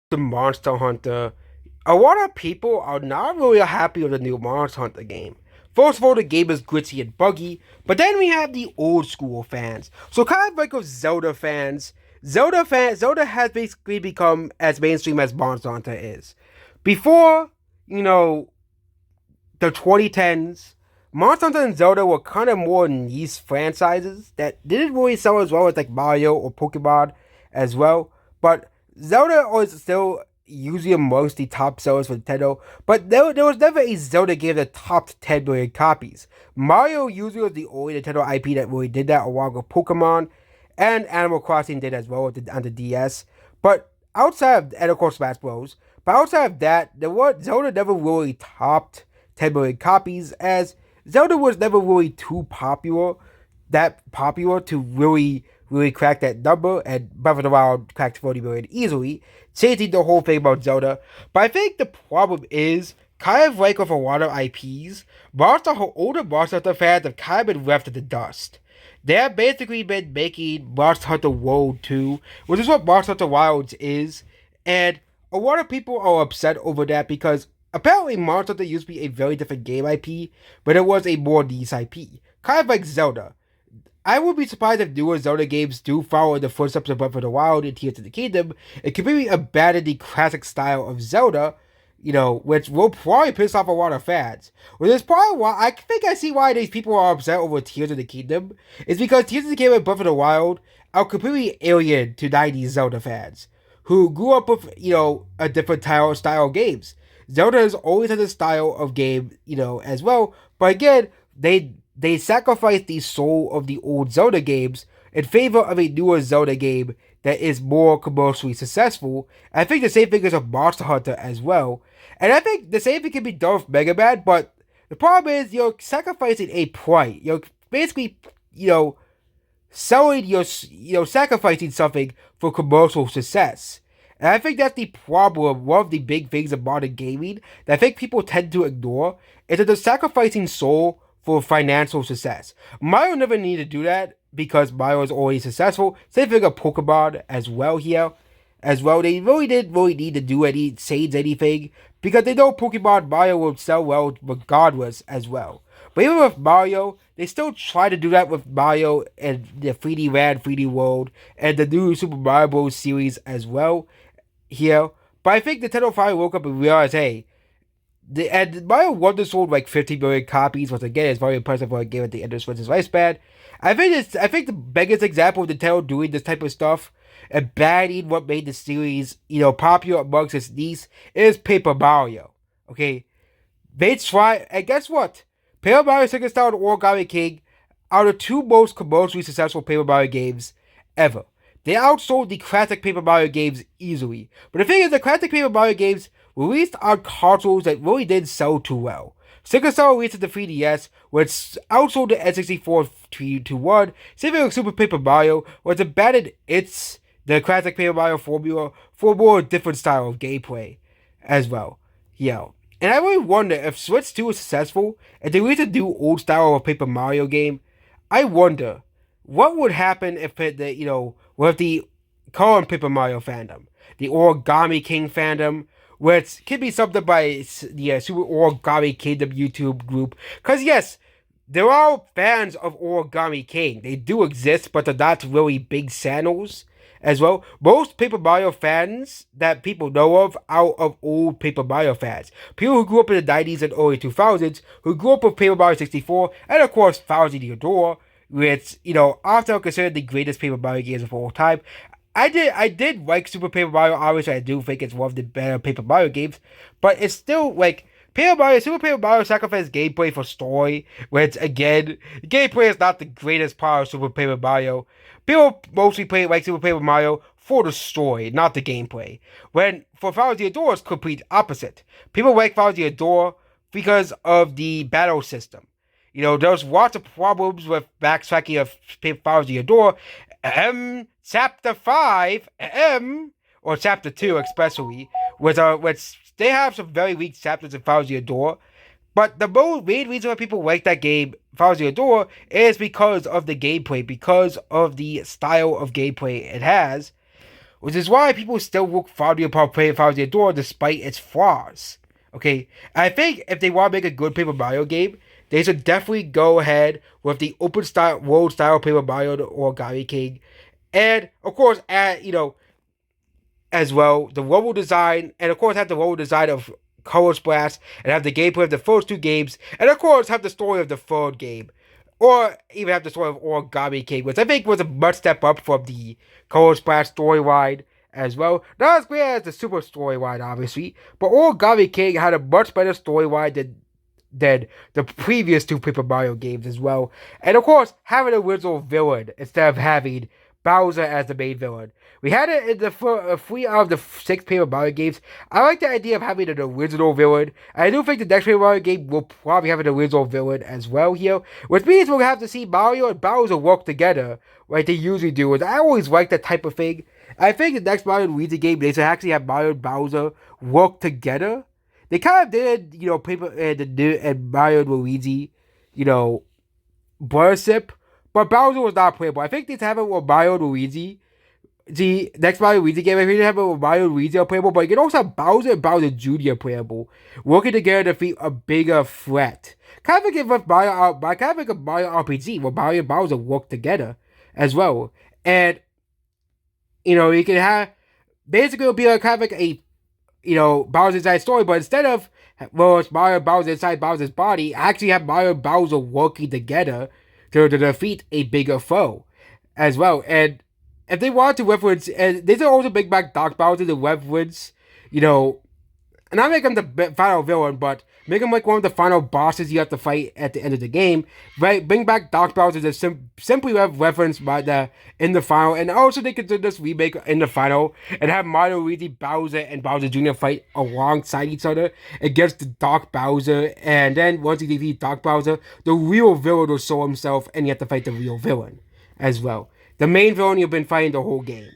The Monster Hunter, a lot of people are not really happy with the new Monster Hunter game. First of all, the game is glitchy and buggy, but then we have the old school fans. So kind of like with Zelda fans, Zelda has basically become as mainstream as Monster Hunter is. Before, you know, the 2010s, Monster Hunter and Zelda were kind of more niche franchises that didn't really sell as well as like Mario or Pokemon as well. But Zelda was still usually amongst the top sellers for Nintendo, but there was never a Zelda game that topped 10 million copies. Mario usually was the only Nintendo IP that really did that, along with Pokemon, and Animal Crossing did as well on the DS. But outside of, and of course Smash Bros. But outside of that, Zelda never really topped 10 million copies, as Zelda was never really too that popular to really crack that number, and Breath of the Wild cracked 40 million easily, changing the whole thing about Zelda. But I think the problem is, kind of like with a lot of IPs, older Monster Hunter fans have kind of been left in the dust. They have basically been making Monster Hunter World 2, which is what Monster Hunter Wilds is, and a lot of people are upset over that because apparently Monster Hunter used to be a very different game IP, but it was a more niche IP. Kind of like Zelda. I would be surprised if newer Zelda games do follow in the footsteps of Breath of the Wild and Tears of the Kingdom and completely abandon the classic style of Zelda, which will probably piss off a lot of fans. Which is probably why I think I see why these people are upset over Tears of the Kingdom. Is because Tears of the Kingdom and Breath of the Wild are completely alien to 90s Zelda fans who grew up with, a different style of games. Zelda has always had a style of game, as well. But again, they sacrificed the soul of the old Zelda games in favor of a newer Zelda game that is more commercially successful. And I think the same thing is with Monster Hunter as well. And I think the same thing can be done with Mega Man, but the problem is you're sacrificing a pride. You're basically, selling sacrificing something for commercial success. And I think that's the problem. One of the big things of modern gaming that I think people tend to ignore is that they're sacrificing soul for financial success. Mario never needed to do that because Mario is already successful. Same thing with Pokemon as well here. As well, they really didn't really need to do anything because they know Pokemon Mario will sell well regardless as well. But even with Mario, they still try to do that with Mario and the 3D Land, 3D World, and the new Super Mario Bros. Series as well here. But I think Nintendo finally woke up and realized, hey, and Mario Wonder sold like 50 million copies, which again is very impressive for a game at the end of Switch's lifespan. I think the biggest example of Nintendo doing this type of stuff and banning what made the series, popular amongst its niche is Paper Mario. Okay, they try, and guess what? Paper Mario Second Star and Origami King are the two most commercially successful Paper Mario games ever. They outsold the classic Paper Mario games easily. But the thing is, the classic Paper Mario games released on consoles that really didn't sell too well. Second Star released at the 3DS, which outsold the N64 3-1. Same thing with Super Paper Mario, which abandoned the classic Paper Mario formula for a more different style of gameplay as well. Yeah. And I really wonder if Switch 2 is successful and they release a new old style of Paper Mario game. I wonder what would happen if with the current Paper Mario fandom, the Origami King fandom, which can be something by the Super Origami Kingdom YouTube group. Because yes, there are fans of Origami King. They do exist, but they're not really big channels as well. Most Paper Mario fans that people know of out of old Paper Mario fans. People who grew up in the 90s and early 2000s, who grew up with Paper Mario 64, and of course Thousand Year Door, which, often considered the greatest Paper Mario games of all time. I did like Super Paper Mario. Obviously, I do think it's one of the better Paper Mario games, but it's still like Super Paper Mario sacrificed gameplay for story, which again, gameplay is not the greatest part of Super Paper Mario. People mostly play like Super Paper Mario for the story, not the gameplay. When for Thousand Door, it's complete opposite. People like Thousand Door because of the battle system. There's lots of problems with backtracking of Thousand Door. Chapter 5, or Chapter 2 especially, which they have some very weak chapters in Thousand Door. But the main reason why people like that game, Thousand Door, is because of the gameplay, because of the style of gameplay it has. which is why people still look fondly upon Paper the Door despite its flaws. Okay, I think if they want to make a good Paper Mario game, they should definitely go ahead with the open style world style Paper Mario or Origami King, and of course, add as well the level design, and of course have the level design of Color Splash, and have the gameplay of the first two games, and of course have the story of the third game, or even have the story of Origami King, which I think was a much step up from the Color Splash storyline as well. Not as great as the Super storyline, obviously, but Origami King had a much better storyline than the previous two Paper Mario games as well. And of course, having a original villain instead of having Bowser as the main villain. We had it in the 3 out of the 6 Paper Mario games. I like the idea of having an original villain. I do think the next Paper Mario game will probably have an original villain as well here, which means we'll have to see Mario and Bowser work together like they usually do. And I always like that type of thing. I think the next Mario and Luigi game, they should actually have Mario and Bowser work together. They kind of did, Paper and Mario and Luigi, Brothership, but Bowser was not playable. I think they have it with Mario and Luigi. The next Mario Luigi game, I think they have it with Mario and Luigi playable, but you can also have Bowser and Bowser Jr. playable, working together to defeat a bigger threat. Kind of like a Mario RPG, where Mario and Bowser work together as well. And, you can have, basically it'll be like kind of like a Bowser's inside story, but instead of it's Mario and Bowser inside Bowser's body, actually have Mario and Bowser working together to defeat a bigger foe as well. And if they want to reference, and they should also bring back Dark Bowser to reference, and not make him the final villain, but make him like one of the final bosses you have to fight at the end of the game. Right? Bring back Dark Bowser to simply reference in the final, and also they could do this remake in the final and have Mario, Luigi, Bowser, and Bowser Jr. fight alongside each other against the Dark Bowser, and then once you defeat Dark Bowser, the real villain will show himself, and you have to fight the real villain as well. The main villain you've been fighting the whole game.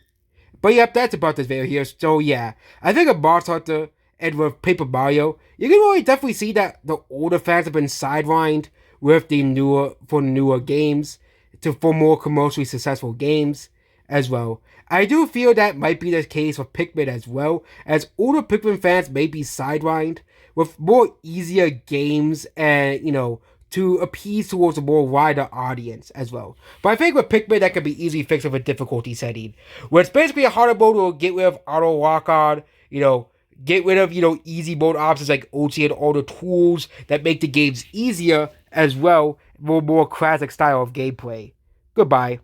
But yep, that's about this video here. So yeah, I think a Monster Hunter and with Paper Mario, you can really definitely see that the older fans have been sidelined with the newer games for more commercially successful games as well. I do feel that might be the case with Pikmin as well, as older Pikmin fans may be sidelined with more easier games and, to appease towards a more wider audience as well. But I think with Pikmin, that can be easily fixed with a difficulty setting, where it's basically a harder mode will get rid of auto lock on, get rid of, easy mode options like OC and all the tools that make the games easier as well, more classic style of gameplay. Goodbye.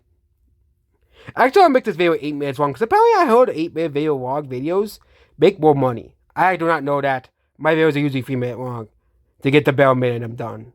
Actually, I'll make this video 8 minutes long, because apparently I heard 8-minute video long videos make more money. I do not know that. My videos are usually 3 minutes long. To get the bell minute, I'm done.